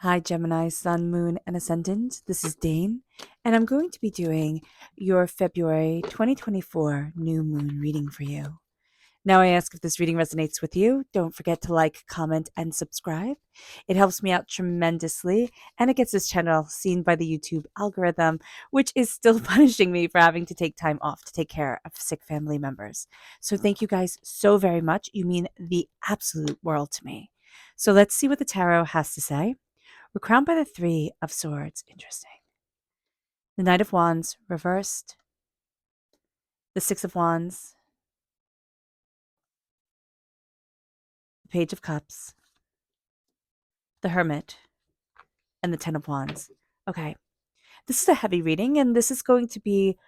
Hi, Gemini, Sun, Moon, and Ascendant. This is Dane, and I'm going to be doing your February 2024 new moon reading for you. Now, I ask if this reading resonates with you. Don't forget to like, comment, and subscribe. It helps me out tremendously, and it gets this channel seen by the YouTube algorithm, which is still punishing me for having to take time off to take care of sick family members. So, thank you guys so very much. You mean the absolute world to me. So, let's see what the tarot has to say. We're crowned by the Three of Swords. Interesting. The Knight of Wands reversed. The Six of Wands. The Page of Cups. The Hermit. And the Ten of Wands. Okay. This is a heavy reading, and this is going to be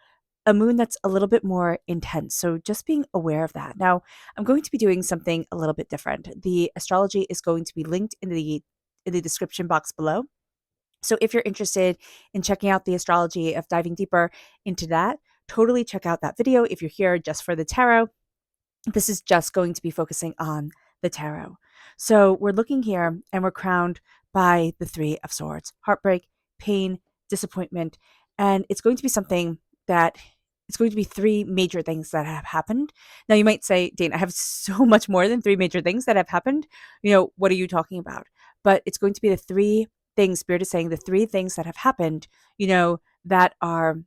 a moon that's a little bit more intense. So just being aware of that. Now, I'm going to be doing something a little bit different. The astrology is going to be linked in the description box below. So if you're interested in checking out the astrology, of diving deeper into that, totally check out that video. If you're here just for the tarot, this is just going to be focusing on the tarot. So we're looking here and we're crowned by the Three of Swords: heartbreak, pain, disappointment. And it's going to be something that it's going to be three major things that have happened. Now you might say, Dane, I have so much more than three major things that have happened. What are you talking about? But it's going to be the three things, Spirit is saying the three things that have happened, that are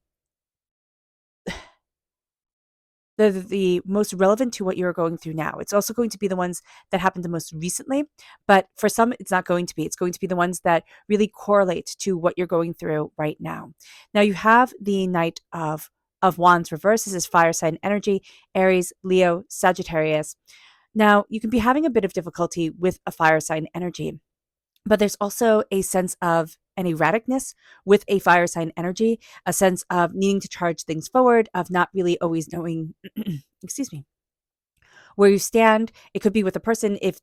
the most relevant to what you're going through now. It's also going to be the ones that happened the most recently, but for some, it's not going to be. It's going to be the ones that really correlate to what you're going through right now. Now you have the Knight of Wands reverse. This is fire sign energy: Aries, Leo, Sagittarius. Now you can be having a bit of difficulty with a fire sign energy, but there's also a sense of an erraticness with a fire sign energy, a sense of needing to charge things forward, of not really always knowing, excuse me, where you stand. It could be with a person. If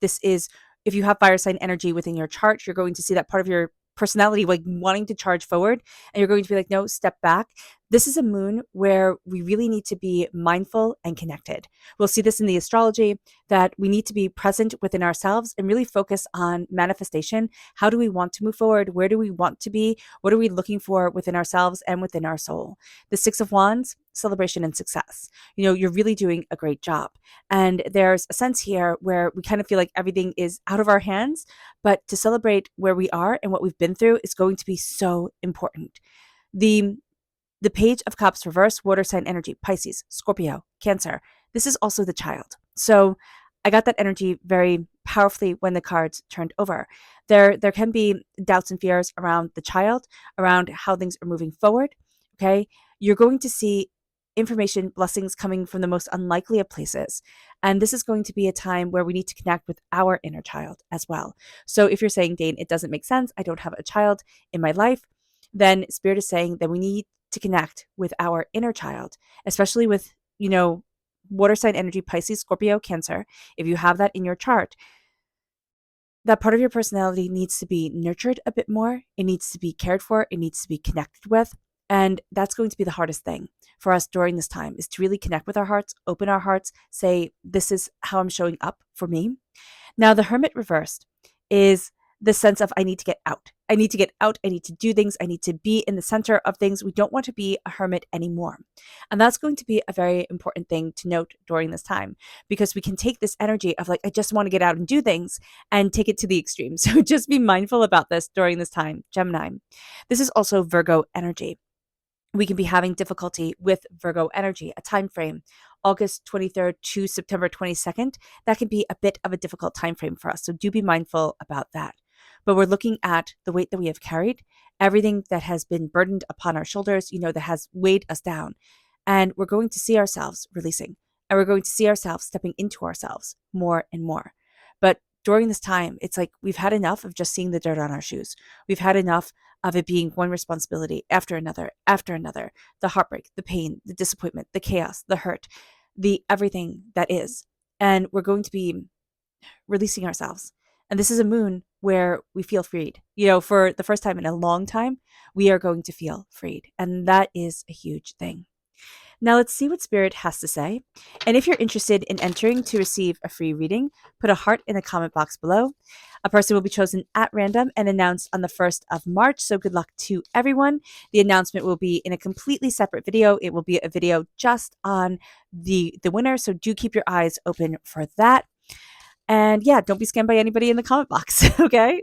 you have fire sign energy within your chart, you're going to see that part of your personality like wanting to charge forward, and you're going to be like, no, step back. This is a moon where we really need to be mindful and connected. We'll see this in the astrology, that we need to be present within ourselves and really focus on manifestation. How do we want to move forward? Where do we want to be? What are we looking for within ourselves and within our soul? The Six of Wands: celebration and success. You're really doing a great job. And there's a sense here where we kind of feel like everything is out of our hands, but to celebrate where we are and what we've been through is going to be so important. The Page of Cups reverse: water sign energy: Pisces, Scorpio, Cancer. This is also the child. So I got that energy very powerfully when the cards turned over. There can be doubts and fears around the child, around how things are moving forward. Okay. You're going to see information, blessings coming from the most unlikely of places. And this is going to be a time where we need to connect with our inner child as well. So if you're saying, Dane, it doesn't make sense, I don't have a child in my life, then Spirit is saying that we need to connect with our inner child, especially with, water sign energy: Pisces, Scorpio, Cancer. If you have that in your chart, that part of your personality needs to be nurtured a bit more. It needs to be cared for. It needs to be connected with. And that's going to be the hardest thing for us during this time, is to really connect with our hearts, open our hearts, say, this is how I'm showing up for me. Now, the Hermit reversed is the sense of, I need to get out. I need to get out. I need to do things. I need to be in the center of things. We don't want to be a hermit anymore. And that's going to be a very important thing to note during this time, because we can take this energy of like, I just want to get out and do things, and take it to the extreme. So just be mindful about this during this time, Gemini. This is also Virgo energy. We can be having difficulty with Virgo energy, a time frame, August 23rd to September 22nd. That can be a bit of a difficult time frame for us. So do be mindful about that. But we're looking at the weight that we have carried, everything that has been burdened upon our shoulders, that has weighed us down. And we're going to see ourselves releasing, and we're going to see ourselves stepping into ourselves more and more. But during this time, it's like we've had enough of just seeing the dirt on our shoes. We've had enough of it being one responsibility after another, the heartbreak, the pain, the disappointment, the chaos, the hurt, the everything that is. And we're going to be releasing ourselves. And this is a moon where we feel freed. For the first time in a long time, we are going to feel freed. And that is a huge thing. Now let's see what Spirit has to say. And if you're interested in entering to receive a free reading, put a heart in the comment box below. A person will be chosen at random and announced on the 1st of March. So good luck to everyone. The announcement will be in a completely separate video. It will be a video just on the winner. So do keep your eyes open for that. And yeah, don't be scammed by anybody in the comment box. Okay,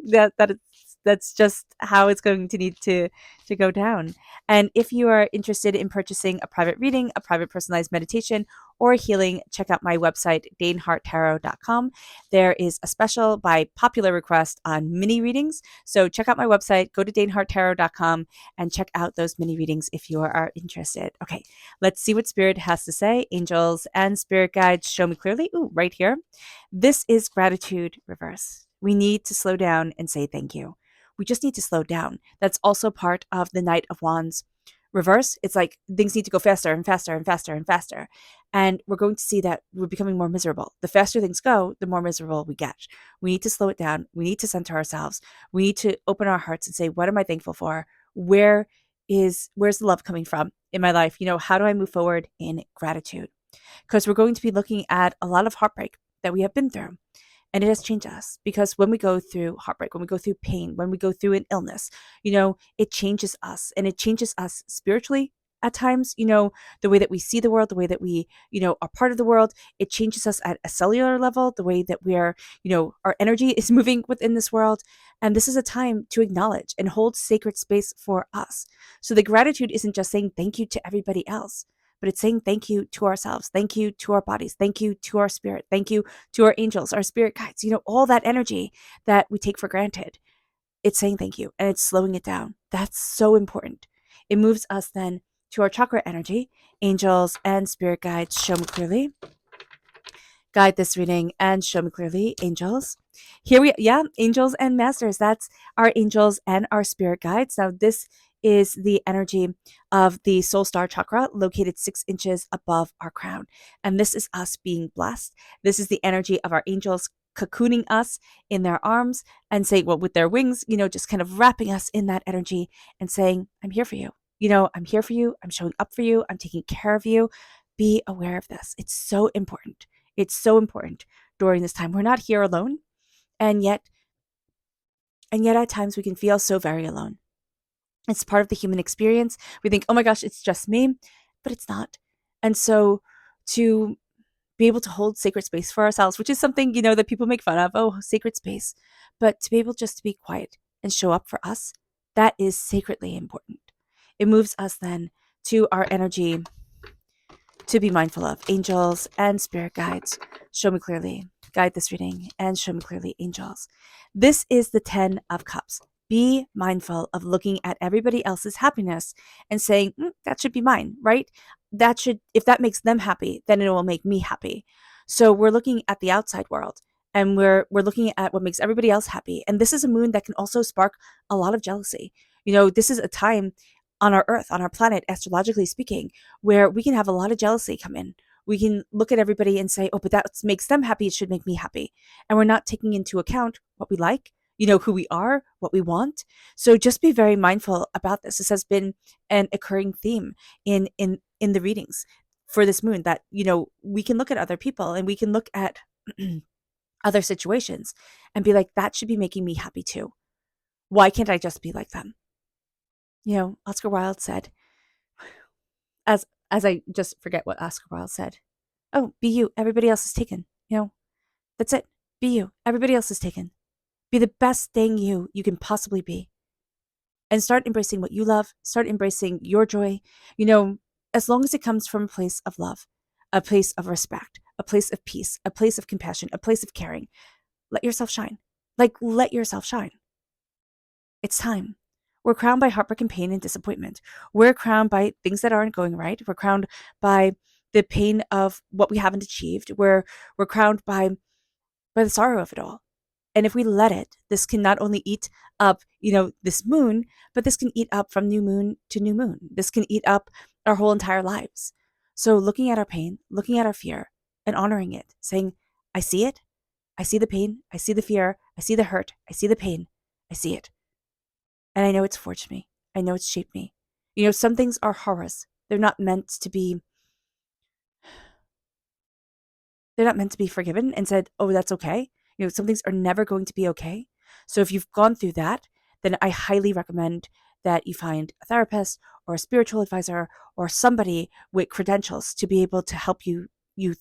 that's just how it's going to need to go down. And if you are interested in purchasing a private reading, a private personalized meditation, or healing, check out my website, daneharttarot.com. There is a special by popular request on mini readings. So check out my website, go to daneharttarot.com and check out those mini readings if you are interested. Okay, let's see what Spirit has to say. Angels and spirit guides, show me clearly. Ooh, right here. This is gratitude reverse. We need to slow down and say thank you. We just need to slow down. That's also part of the Knight of Wands reverse. It's like things need to go faster and faster and faster and faster. And we're going to see that we're becoming more miserable. The faster things go, the more miserable we get. We need to slow it down. We need to center ourselves. We need to open our hearts and say, what am I thankful for? Where's the love coming from in my life? How do I move forward in gratitude? Because we're going to be looking at a lot of heartbreak that we have been through. And it has changed us because when we go through heartbreak, when we go through pain, when we go through an illness, it changes us, and it changes us spiritually at times, the way that we see the world, the way that we, are part of the world. It changes us at a cellular level, the way that we are, our energy is moving within this world. And this is a time to acknowledge and hold sacred space for us. So the gratitude isn't just saying thank you to everybody else, but it's saying thank you to ourselves, thank you to our bodies, thank you to our spirit, thank you to our angels, our spirit guides, all that energy that we take for granted. It's saying thank you and it's slowing it down. That's so important. It moves us then to our chakra energy. Angels and spirit guides, show me clearly. Guide this reading and show me clearly, angels. Angels and masters. That's our angels and our spirit guides. Now, this is the energy of the soul star chakra located 6 inches above our crown. And this is us being blessed. This is the energy of our angels cocooning us in their arms and saying, well, with their wings, just kind of wrapping us in that energy and saying, I'm here for you. I'm here for you. I'm showing up for you. I'm taking care of you. Be aware of this. It's so important. It's so important during this time. We're not here alone. And yet at times we can feel so very alone. It's part of the human experience. We think, oh my gosh, it's just me, but it's not. And so to be able to hold sacred space for ourselves, which is something, that people make fun of, oh, sacred space, but to be able just to be quiet and show up for us, that is sacredly important. It moves us then to our energy to be mindful of. Angels and spirit guides, show me clearly. Guide this reading and show me clearly, angels. This is the 10 of Cups. Be mindful of looking at everybody else's happiness and saying, that should be mine, right? If that makes them happy, then it will make me happy. So we're looking at the outside world and we're looking at what makes everybody else happy. And this is a moon that can also spark a lot of jealousy. This is a time on our earth, on our planet, astrologically speaking, where we can have a lot of jealousy come in. We can look at everybody and say, oh, but that makes them happy. It should make me happy. And we're not taking into account what we like, who we are, what we want. So just be very mindful about this. This has been an occurring theme in the readings for this moon that, we can look at other people and we can look at other situations and be like, that should be making me happy too. Why can't I just be like them? Oscar Wilde said, as I just forget what Oscar Wilde said. Oh, be you. Everybody else is taken. That's it. Be you. Everybody else is taken. Be the best thing you can possibly be. And start embracing what you love. Start embracing your joy. As long as it comes from a place of love, a place of respect, a place of peace, a place of compassion, a place of caring. Let yourself shine. Let yourself shine. It's time. We're crowned by heartbreak and pain and disappointment. We're crowned by things that aren't going right. We're crowned by the pain of what we haven't achieved. We're crowned by the sorrow of it all. And if we let it, this can not only eat up, this moon, but this can eat up from new moon to new moon. This can eat up our whole entire lives. So looking at our pain, looking at our fear, and honoring it, saying, I see it. I see the pain. I see the fear. I see the hurt. I see the pain. I see it. And I know it's forged me. I know it's shaped me. Some things are horrors. They're not meant to be they're not meant to be forgiven and said, oh, that's okay. Some things are never going to be okay. So if you've gone through that, then I highly recommend that you find a therapist or a spiritual advisor or somebody with credentials to be able to help you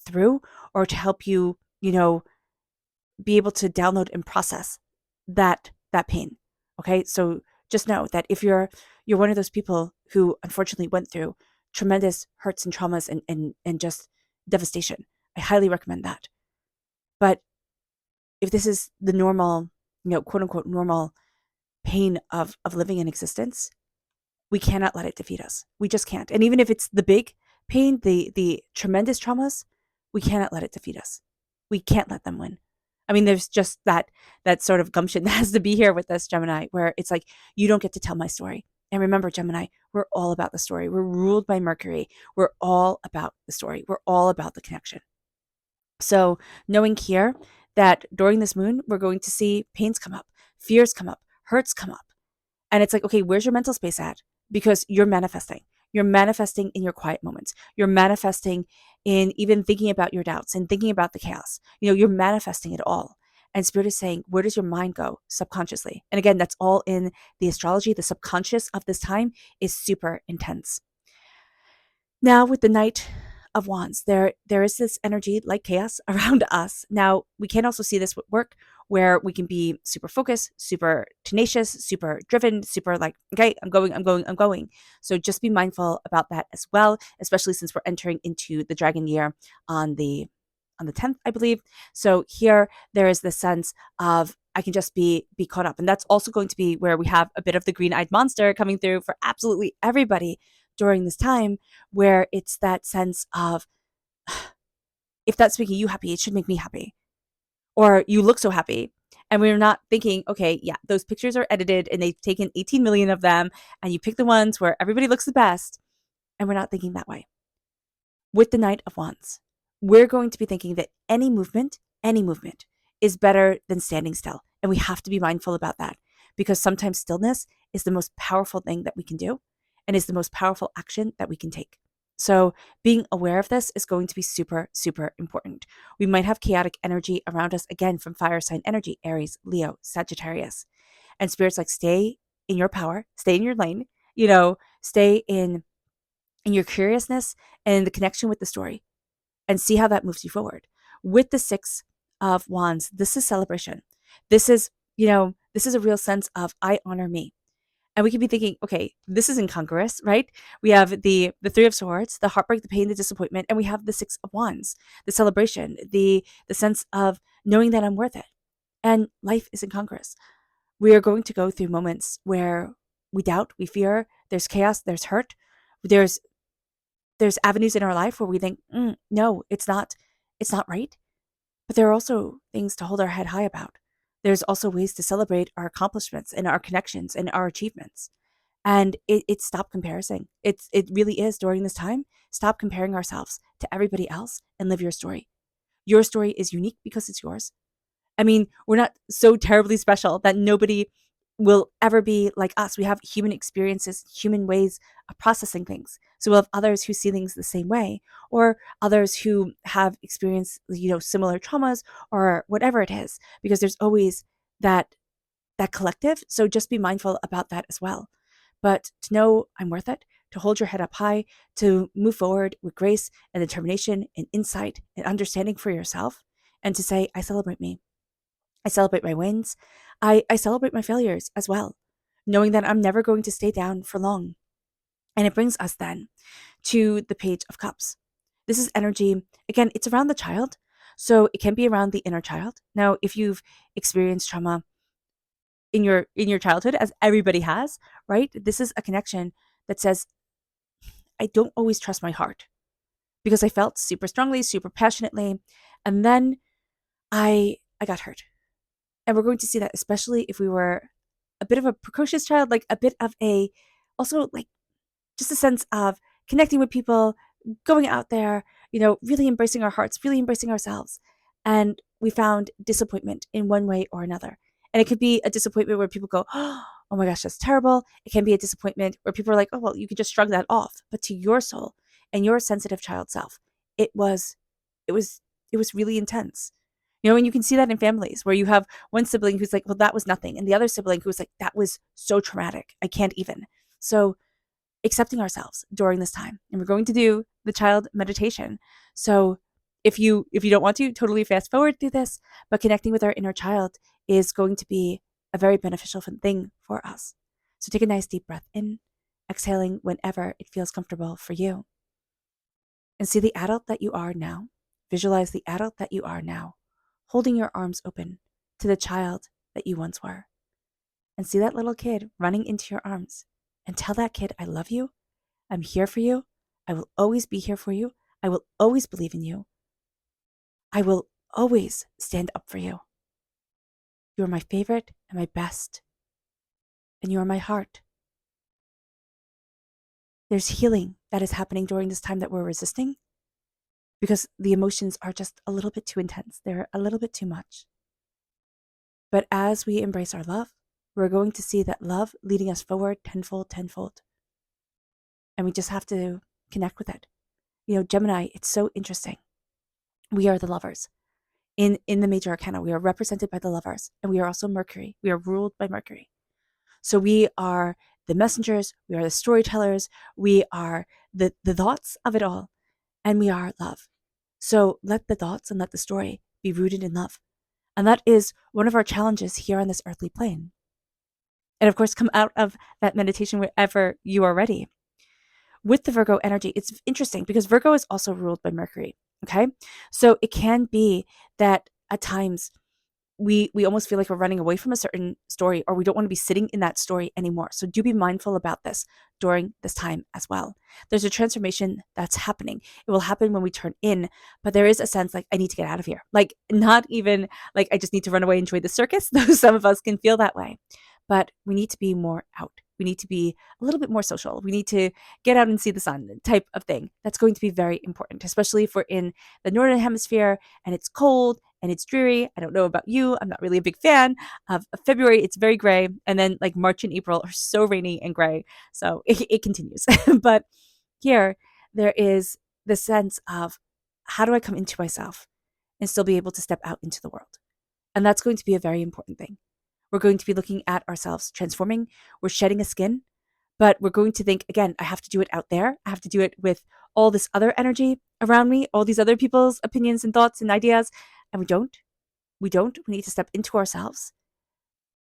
through, or to help you, be able to download and process that pain. Okay? So just know that if you're one of those people who unfortunately went through tremendous hurts and traumas and just devastation, I highly recommend that. But if this is the normal, quote unquote normal pain of living in existence, we cannot let it defeat us. We just can't. And even if it's the big pain, the tremendous traumas, we cannot let it defeat us. We can't let them win. I mean, there's just that sort of gumption that has to be here with us, Gemini, where it's like, you don't get to tell my story. And remember, Gemini, we're all about the story. We're ruled by Mercury. We're all about the story. We're all about the connection. So knowing here that during this moon, we're going to see pains come up, fears come up, hurts come up. And it's like, okay, where's your mental space at? Because you're manifesting. You're manifesting in your quiet moments. You're manifesting in even thinking about your doubts and thinking about the chaos. You're manifesting it all. And Spirit is saying, where does your mind go subconsciously? And again, that's all in the astrology. The subconscious of this time is super intense. Now, with the Knight of Wands, there is this energy like chaos around us. Now, we can also see this with work, where we can be super focused, super tenacious, super driven, super like, okay, I'm going. So just be mindful about that as well, especially since we're entering into the dragon year on the 10th, I believe. So here there is this sense of I can just be caught up. And that's also going to be where we have a bit of the green-eyed monster coming through for absolutely everybody during this time, where it's that sense of, if that's making you happy, it should make me happy. Or you look so happy. And we're not thinking, okay, yeah, those pictures are edited and they've taken 18 million of them, and you pick the ones where everybody looks the best. And we're not thinking that way. With the Knight of Wands, we're going to be thinking that any movement is better than standing still. And we have to be mindful about that, because sometimes stillness is the most powerful thing that we can do and is the most powerful action that we can take. So being aware of this is going to be super, super important. We might have chaotic energy around us, again, from fire sign energy, Aries, Leo, Sagittarius. And Spirit's like, stay in your power, stay in your lane, stay in your curiousness and the connection with the story, and see how that moves you forward. With the Six of Wands, this is celebration. This is, this is a real sense of I honor me. And we could be thinking, okay, this is incongruous, right? We have the Three of Swords, the heartbreak, the pain, the disappointment, and we have the Six of Wands, the celebration, the sense of knowing that I'm worth it. And life is incongruous. We are going to go through moments where we doubt, we fear, there's chaos, there's hurt, there's avenues in our life where we think, no, it's not right. But there are also things to hold our head high about. There's also ways to celebrate our accomplishments and our connections and our achievements. And it's stop comparing. It really is during this time. Stop comparing ourselves to everybody else and live your story. Your story is unique because it's yours. I mean, we're not so terribly special that nobody will ever be like us. We have human experiences, human ways of processing things. So we'll have others who see things the same way, or others who have experienced, similar traumas or whatever it is, because there's always that collective. So just be mindful about that as well. But to know I'm worth it, to hold your head up high, to move forward with grace and determination and insight and understanding for yourself, and to say, I celebrate me. I celebrate my wins. I celebrate my failures as well, knowing that I'm never going to stay down for long. And it brings us then to the Page of Cups. This is energy. Again, it's around the child. So it can be around the inner child. Now, if you've experienced trauma in your childhood, as everybody has, right? This is a connection that says, I don't always trust my heart, because I felt super strongly, super passionately, and then I got hurt. And we're going to see that, especially if we were a bit of a precocious child, like a bit of also like just a sense of connecting with people, going out there, really embracing our hearts, really embracing ourselves. And we found disappointment in one way or another. And it could be a disappointment where people go, oh my gosh, that's terrible. It can be a disappointment where people are like, oh, well, you could just shrug that off. But to your soul and your sensitive child self, it was It was really intense. And you can see that in families where you have one sibling who's like, well, that was nothing. And the other sibling who's like, that was so traumatic. I can't even. So accepting ourselves during this time. And we're going to do the child meditation. So if you don't want to, totally fast forward through this, but connecting with our inner child is going to be a very beneficial thing for us. So take a nice deep breath in, exhaling whenever it feels comfortable for you. And see the adult that you are now. Visualize the adult that you are now, holding your arms open to the child that you once were. And see that little kid running into your arms. And tell that kid, I love you. I'm here for you. I will always be here for you. I will always believe in you. I will always stand up for you. You are my favorite and my best. And you are my heart. There's healing that is happening during this time that we're resisting because the emotions are just a little bit too intense. They're a little bit too much. But as we embrace our love, we're going to see that love leading us forward tenfold. And we just have to connect with it. Gemini, it's so interesting. We are the lovers. In the major arcana, we are represented by the lovers, and we are also Mercury. We are ruled by Mercury. So we are the messengers, we are the storytellers, we are the thoughts of it all, and we are love. So let the thoughts and let the story be rooted in love. And that is one of our challenges here on this earthly plane. And of course, come out of that meditation wherever you are ready. With the Virgo energy, it's interesting because Virgo is also ruled by Mercury. Okay. So it can be that at times we almost feel like we're running away from a certain story, or we don't want to be sitting in that story anymore. So do be mindful about this during this time as well. There's a transformation that's happening. It will happen when we turn in, but there is a sense like, I need to get out of here. Like, not even like I just need to run away and enjoy the circus, though some of us can feel that way. But we need to be more out. We need to be a little bit more social. We need to get out and see the sun type of thing. That's going to be very important, especially if we're in the Northern Hemisphere and it's cold and it's dreary. I don't know about you. I'm not really a big fan of February. It's very gray. And then like March and April are so rainy and gray. So it continues. But here, there is the sense of, how do I come into myself and still be able to step out into the world? And that's going to be a very important thing. We're going to be looking at ourselves transforming. We're shedding a skin, but we're going to think, again, I have to do it out there. I have to do it with all this other energy around me, all these other people's opinions and thoughts and ideas. And we don't. We need to step into ourselves,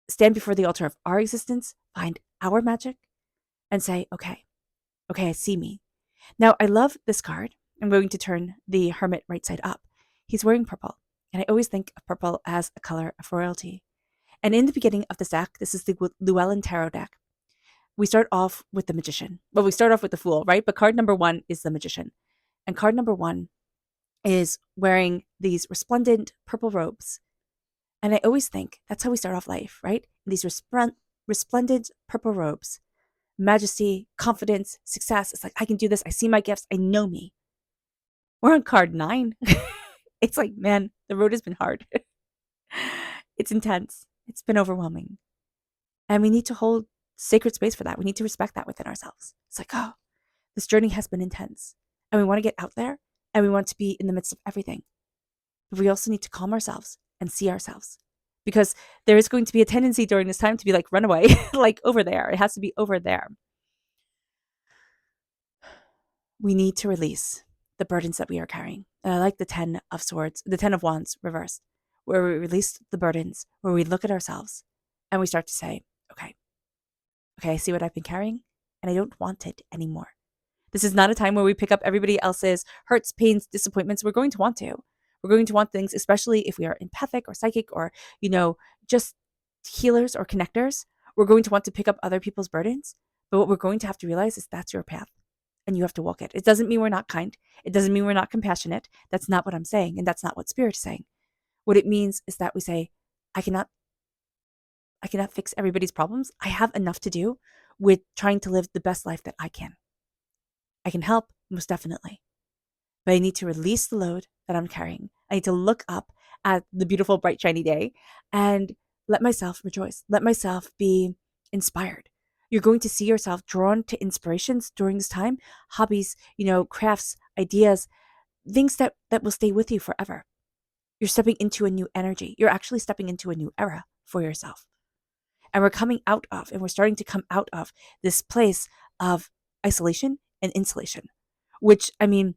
stand before the altar of our existence, find our magic, and say, okay, I see me. Now, I love this card. I'm going to turn the Hermit right side up. He's wearing purple, and I always think of purple as a color of royalty. And in the beginning of this deck, this is the Llewellyn Tarot deck. We start off with the Magician. Well, we start off with the Fool, right? But card number 1 is the Magician. And card number 1 is wearing these resplendent purple robes. And I always think that's how we start off life, right? These resplendent purple robes. Majesty, confidence, success. It's like, I can do this. I see my gifts. I know me. We're on card 9. It's like, man, the road has been hard. It's intense. It's been overwhelming. And we need to hold sacred space for that. We need to respect that within ourselves. It's like, oh, this journey has been intense. And we want to get out there and we want to be in the midst of everything. But we also need to calm ourselves and see ourselves. Because there is going to be a tendency during this time to be like, run away, like over there. It has to be over there. We need to release the burdens that we are carrying. And I like the 10 of Swords, the 10 of Wands reversed, where we release the burdens, where we look at ourselves and we start to say, okay, I see what I've been carrying and I don't want it anymore. This is not a time where we pick up everybody else's hurts, pains, disappointments. We're going to want to. We're going to want things, especially if we are empathic or psychic or, just healers or connectors. We're going to want to pick up other people's burdens. But what we're going to have to realize is that's your path and you have to walk it. It doesn't mean we're not kind. It doesn't mean we're not compassionate. That's not what I'm saying. And that's not what Spirit is saying. What it means is that we say, I cannot fix everybody's problems. I have enough to do with trying to live the best life that I can. I can help, most definitely. But I need to release the load that I'm carrying. I need to look up at the beautiful, bright, shiny day and let myself rejoice. Let myself be inspired. You're going to see yourself drawn to inspirations during this time, hobbies, crafts, ideas, things that will stay with you forever. You're stepping into a new energy. You're actually stepping into a new era for yourself. And we're starting to come out of this place of isolation and insulation, which, I mean,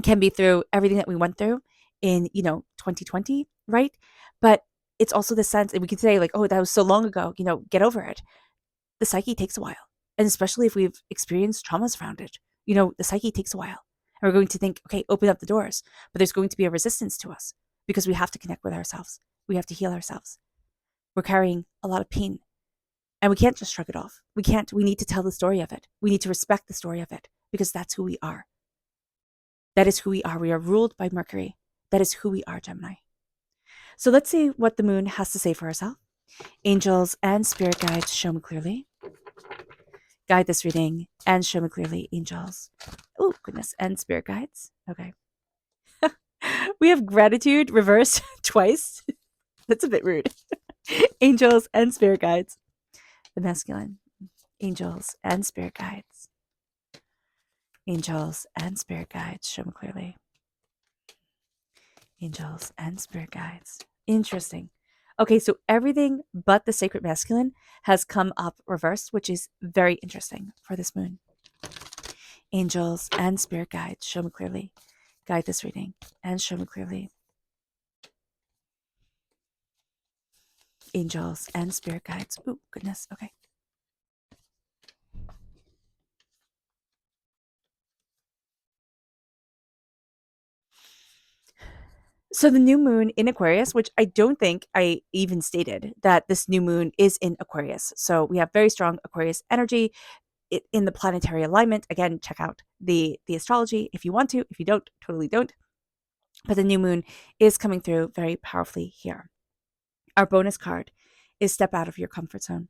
can be through everything that we went through in, 2020, right? But it's also the sense, and we can say like, oh, that was so long ago, get over it. The psyche takes a while. And especially if we've experienced traumas around it, the psyche takes a while. And we're going to think, okay, open up the doors. But there's going to be a resistance to us because we have to connect with ourselves. We have to heal ourselves. We're carrying a lot of pain. And we can't just shrug it off. We can't. We need to tell the story of it. We need to respect the story of it because that's who we are. That is who we are. We are ruled by Mercury. That is who we are, Gemini. So let's see what the moon has to say for herself. Angels and spirit guides, show me clearly. Guide this reading and show me clearly, angels. Oh, goodness. And spirit guides. Okay. We have gratitude reversed twice. That's a bit rude. Angels and spirit guides. The masculine. Angels and spirit guides. Angels and spirit guides, show me clearly. Angels and spirit guides. Interesting. Okay, so everything but the sacred masculine has come up reversed, which is very interesting for this moon. Angels and spirit guides, show me clearly. Guide this reading and show me clearly. Angels and spirit guides. Oh, goodness. Okay. So the new moon in Aquarius, which I don't think I even stated that this new moon is in Aquarius. So we have very strong Aquarius energy in the planetary alignment. Again, check out the astrology if you want to. If you don't, totally don't. But the new moon is coming through very powerfully here. Our bonus card is step out of your comfort zone.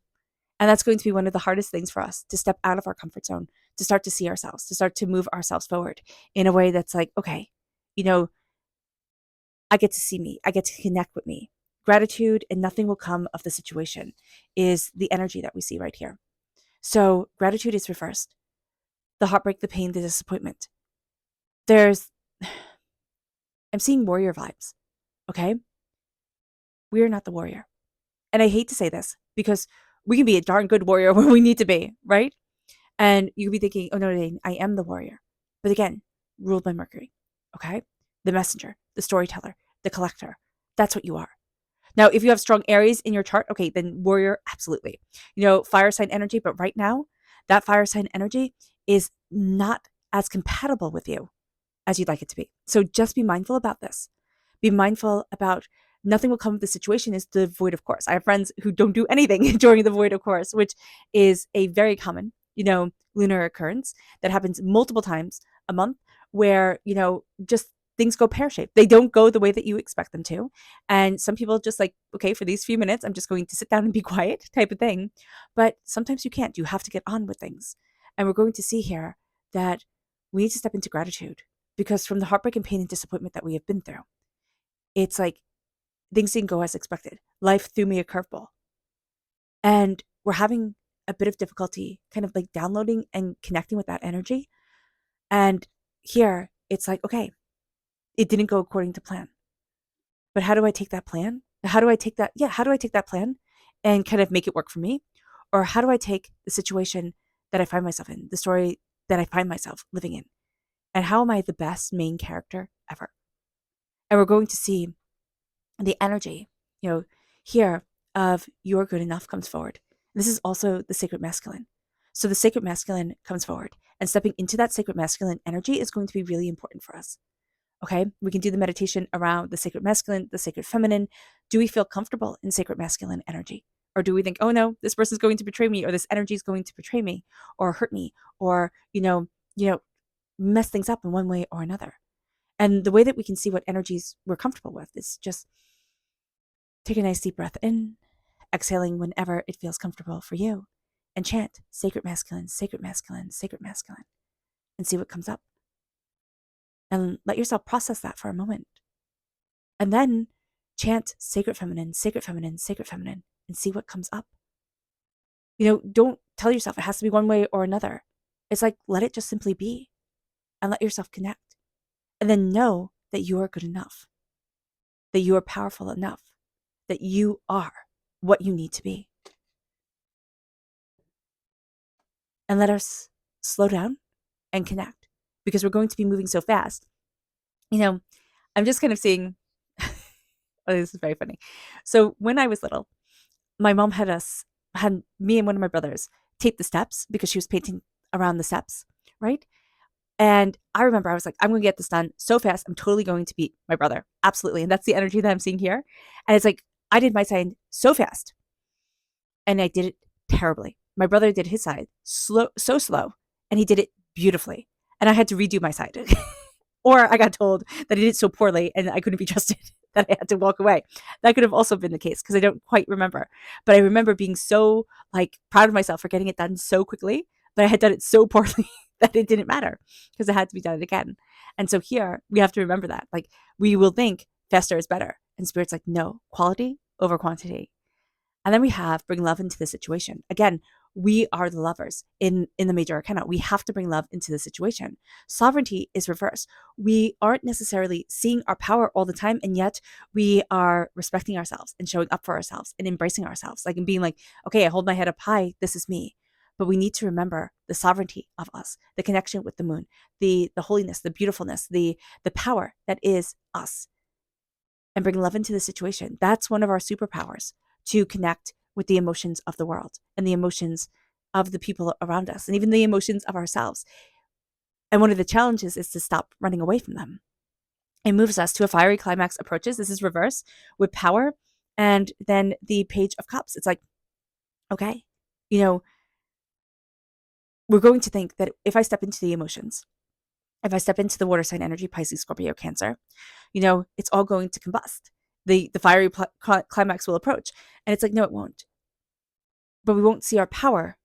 And that's going to be one of the hardest things for us, to step out of our comfort zone, to start to see ourselves, to start to move ourselves forward in a way that's like, okay, I get to see me. I get to connect with me. Gratitude and nothing will come of the situation is the energy that we see right here. So gratitude is reversed. The heartbreak, the pain, the disappointment. I'm seeing warrior vibes. Okay. We are not the warrior. And I hate to say this because we can be a darn good warrior when we need to be, right? And you could be thinking, oh no, Dane, I am the warrior. But again, ruled by Mercury. Okay. The messenger, the storyteller, the collector. That's what you are. Now, if you have strong Aries in your chart, okay, then warrior, absolutely. Fire sign energy, but right now, that fire sign energy is not as compatible with you as you'd like it to be. So just be mindful about this. Be mindful about nothing will come of the situation is the void of course. I have friends who don't do anything during the void of course, which is a very common, lunar occurrence that happens multiple times a month where, just things go pear-shaped. They don't go the way that you expect them to. And some people just like, okay, for these few minutes, I'm just going to sit down and be quiet type of thing. But sometimes you can't. You have to get on with things. And we're going to see here that we need to step into gratitude because from the heartbreak and pain and disappointment that we have been through, it's like things didn't go as expected. Life threw me a curveball. And we're having a bit of difficulty kind of like downloading and connecting with that energy. And here it's like, okay, it didn't go according to plan. But how do I take that plan? How do I take that plan and kind of make it work for me? Or how do I take the situation that I find myself in, the story that I find myself living in? And how am I the best main character ever? And we're going to see the energy, here of you're good enough comes forward. This is also the sacred masculine. So the sacred masculine comes forward, and stepping into that sacred masculine energy is going to be really important for us. Okay, we can do the meditation around the sacred masculine, the sacred feminine. Do we feel comfortable in sacred masculine energy? Or do we think, oh no, this person's going to betray me, or this energy is going to betray me, or hurt me, or, mess things up in one way or another? And the way that we can see what energies we're comfortable with is just take a nice deep breath in, exhaling whenever it feels comfortable for you, and chant sacred masculine, sacred masculine, sacred masculine, and see what comes up. And let yourself process that for a moment. And then chant sacred feminine, sacred feminine, sacred feminine, and see what comes up. Don't tell yourself it has to be one way or another. It's like, let it just simply be and let yourself connect. And then know that you are good enough. that you are powerful enough, that you are what you need to be. And let us slow down and connect, because we're going to be moving so fast. I'm just kind of seeing, oh, this is very funny. So when I was little, my mom had me and one of my brothers tape the steps because she was painting around the steps, right? And I remember I was like, I'm going to get this done so fast. I'm totally going to beat my brother. Absolutely. And that's the energy that I'm seeing here. And it's like, I did my side so fast and I did it terribly. My brother did his side so slow, and he did it beautifully. And I had to redo my side. Or I got told that I did it so poorly and I couldn't be trusted that I had to walk away. That could have also been the case because I don't quite remember. But I remember being so proud of myself for getting it done so quickly, but I had done it so poorly that it didn't matter because it had to be done again. And so here we have to remember that. We will think faster is better. And Spirit's like, no, quality over quantity. And then we have bring love into the situation. Again, we are the lovers in the major arcana. We have to bring love into the situation. Sovereignty is reverse. We aren't necessarily seeing our power all the time, and yet we are respecting ourselves and showing up for ourselves and embracing ourselves, and being like, okay, I hold my head up high. This is me. But we need to remember the sovereignty of us, the connection with the moon, the holiness, the beautifulness, the power that is us, and bring love into the situation. That's one of our superpowers, to connect with the emotions of the world and the emotions of the people around us, and even the emotions of ourselves. And one of the challenges is to stop running away from them. It moves us to a fiery climax approaches. This is reverse with power. And then the Page of Cups. It's like, okay, we're going to think that if I step into the emotions, if I step into the water sign energy, Pisces, Scorpio, Cancer, it's all going to combust. The fiery climax will approach. And it's like, no, it won't. But we won't see our power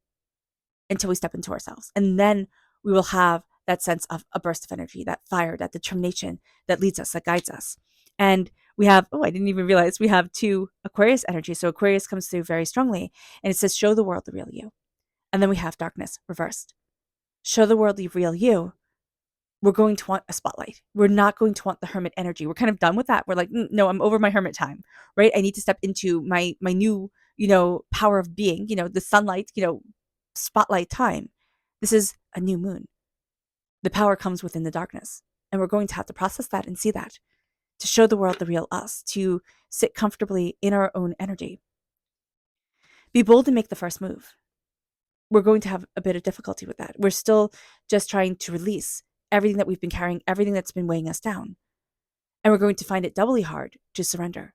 until we step into ourselves. And then we will have that sense of a burst of energy, that fire, that determination that leads us, that guides us. And we have, I didn't even realize we have 2 Aquarius energy. So Aquarius comes through very strongly, and it says, show the world the real you. And then we have darkness reversed. Show the world the real you. We're going to want a spotlight. We're not going to want the hermit energy. We're kind of done with that. We're like, no, I'm over my hermit time, right? I need to step into my new, power of being, the sunlight, spotlight time. This is a new moon. The power comes within the darkness, and we're going to have to process that and see that, to show the world the real us, to sit comfortably in our own energy. Be bold and make the first move. We're going to have a bit of difficulty with that. We're still just trying to release everything that we've been carrying, everything that's been weighing us down. And we're going to find it doubly hard to surrender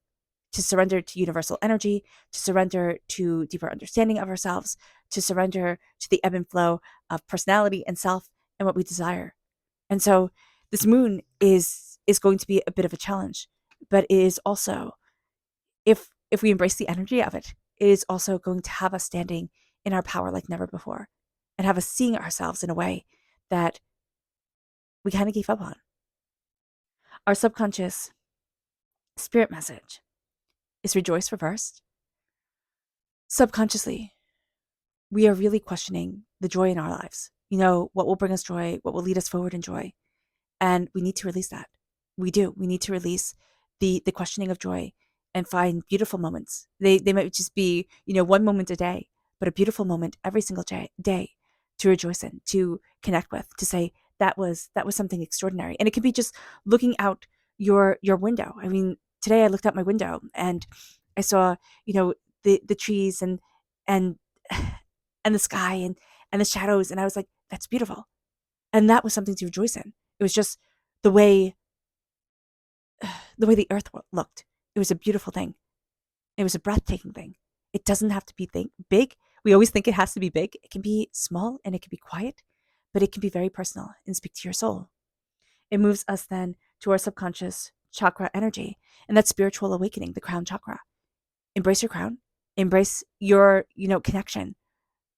to universal energy, to surrender to deeper understanding of ourselves, to surrender to the ebb and flow of personality and self and what we desire. And so this moon is going to be a bit of a challenge, but it is also, if we embrace the energy of it, it is also going to have us standing in our power like never before, and have us seeing ourselves in a way that we kind of gave up on. Our subconscious spirit message is rejoice reversed. Subconsciously, we are really questioning the joy in our lives. What will bring us joy, what will lead us forward in joy. And we need to release that. We do. We need to release the questioning of joy and find beautiful moments. They might just be, 1 moment a day, but a beautiful moment every single day to rejoice in, to connect with, to say that was something extraordinary. And it could be just looking out your window. I mean, today I looked out my window and I saw, the trees and and the sky and the shadows, and I was like, that's beautiful. And that was something to rejoice in. It was just the way the earth looked. It was a beautiful thing. It was a breathtaking thing. It doesn't have to be big. We always think it has to be big. It can be small and it can be quiet, but it can be very personal and speak to your soul. It moves us then to our subconscious chakra energy, and that's spiritual awakening, the crown chakra. Embrace your crown. Embrace your, connection,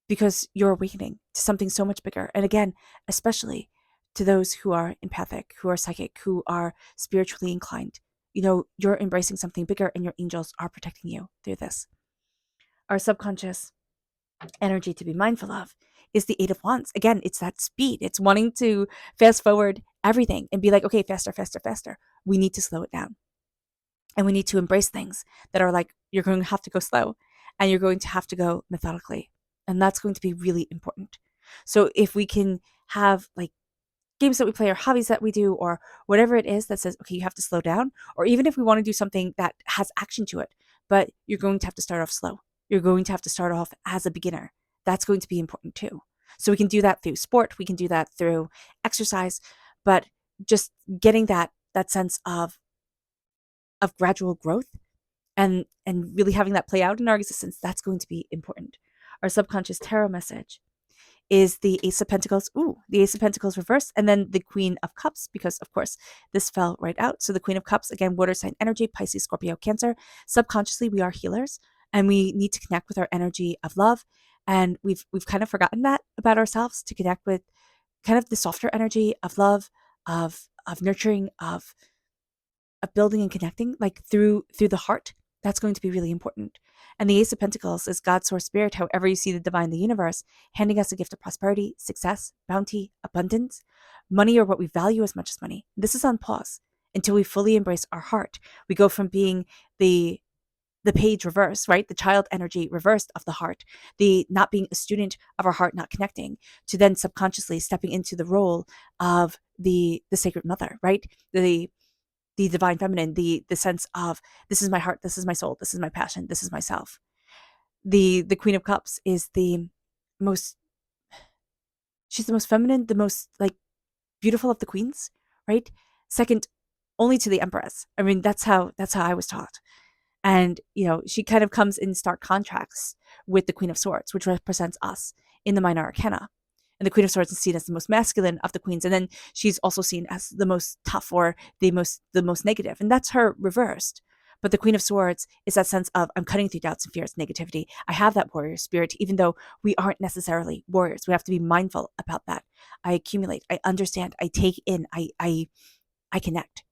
because you're awakening to something so much bigger. And again, especially to those who are empathic, who are psychic, who are spiritually inclined, you're embracing something bigger, and your angels are protecting you through this. Our subconscious energy to be mindful of is the 8 of Wands. Again, it's that speed. It's wanting to fast forward everything and be like, okay, faster, faster, faster. We need to slow it down. And we need to embrace things that are like, you're going to have to go slow and you're going to have to go methodically. And that's going to be really important. So if we can have like games that we play or hobbies that we do or whatever it is that says, okay, you have to slow down, or even if we want to do something that has action to it, but you're going to have to start off slow. You're going to have to start off as a beginner. That's going to be important too. So we can do that through sport. We can do that through exercise, but just getting that sense of gradual growth and really having that play out in our existence, that's going to be important. Our subconscious tarot message is the Ace of Pentacles. Ooh, the Ace of Pentacles reversed, and then the Queen of Cups, because of course this fell right out. So the Queen of Cups, again, water sign energy, Pisces, Scorpio, Cancer. Subconsciously, we are healers, and we need to connect with our energy of love. And we've kind of forgotten that about ourselves, to connect with kind of the softer energy of love, of nurturing, of building and connecting, like through the heart. That's going to be really important. And the Ace of Pentacles is God's source spirit, however you see the divine, the universe, handing us a gift of prosperity, success, bounty, abundance, money, or what we value as much as money. This is on pause until we fully embrace our heart. We go from being the page reverse, right? The child energy reversed of the heart, the not being a student of our heart, not connecting, to then subconsciously stepping into the role of the sacred mother, right? The divine feminine, the sense of, this is my heart, this is my soul, this is my passion, this is myself. The Queen of Cups is the most, she's the most feminine, the most like beautiful of the queens, right? Second only to the Empress. I mean, that's how I was taught. And, she kind of comes in stark contrast with the Queen of Swords, which represents us in the minor arcana. And the Queen of Swords is seen as the most masculine of the queens. And then she's also seen as the most tough, or the most negative. And that's her reversed. But the Queen of Swords is that sense of, I'm cutting through doubts and fears, negativity. I have that warrior spirit, even though we aren't necessarily warriors. We have to be mindful about that. I accumulate, I understand, I take in, I connect.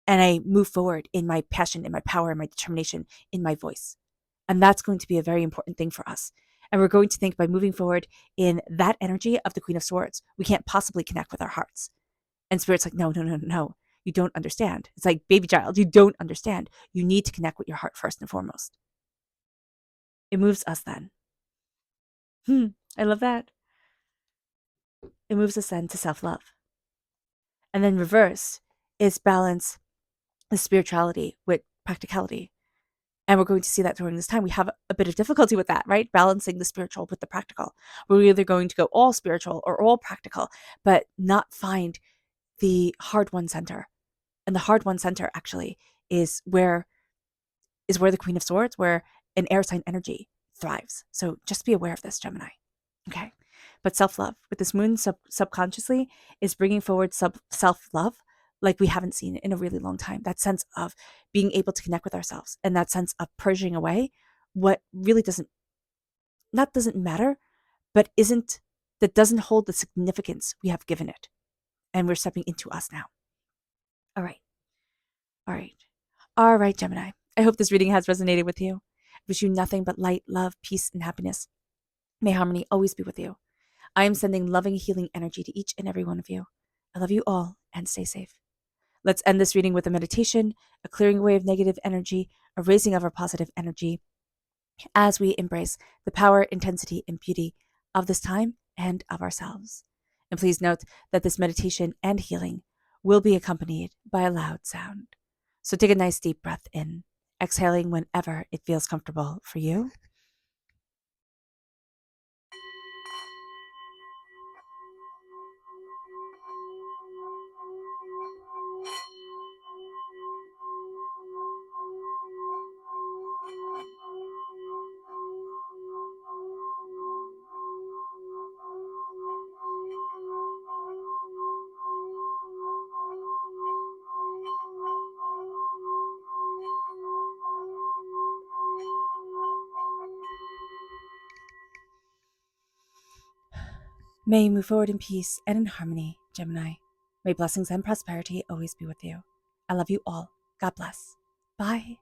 And I move forward in my passion, in my power, in my determination, in my voice. And that's going to be a very important thing for us. And we're going to think, by moving forward in that energy of the Queen of Swords, we can't possibly connect with our hearts. And Spirit's like, no, no, no, no. You don't understand. It's like, baby child, you don't understand. You need to connect with your heart first and foremost. It moves us then. I love that. It moves us then to self-love. And then reverse is balance the spirituality with practicality. And we're going to see that during this time. We have a bit of difficulty with that, right? Balancing the spiritual with the practical. We're either going to go all spiritual or all practical, but not find the hard one center. And the hard one center actually is where the Queen of Swords, where an air sign energy thrives. So just be aware of this, Gemini. Okay. But self-love with this moon subconsciously is bringing forward self-love like we haven't seen in a really long time. That sense of being able to connect with ourselves, and that sense of purging away what really doesn't matter, but doesn't hold the significance we have given it. And we're stepping into us now. All right. All right. All right, Gemini. I hope this reading has resonated with you. I wish you nothing but light, love, peace, and happiness. May harmony always be with you. I am sending loving, healing energy to each and every one of you. I love you all, and stay safe. Let's end this reading with a meditation, a clearing away of negative energy, a raising of our positive energy, as we embrace the power, intensity, and beauty of this time and of ourselves. And please note that this meditation and healing will be accompanied by a loud sound. So take a nice deep breath in, exhaling whenever it feels comfortable for you. May you move forward in peace and in harmony, Gemini. May blessings and prosperity always be with you. I love you all. God bless. Bye.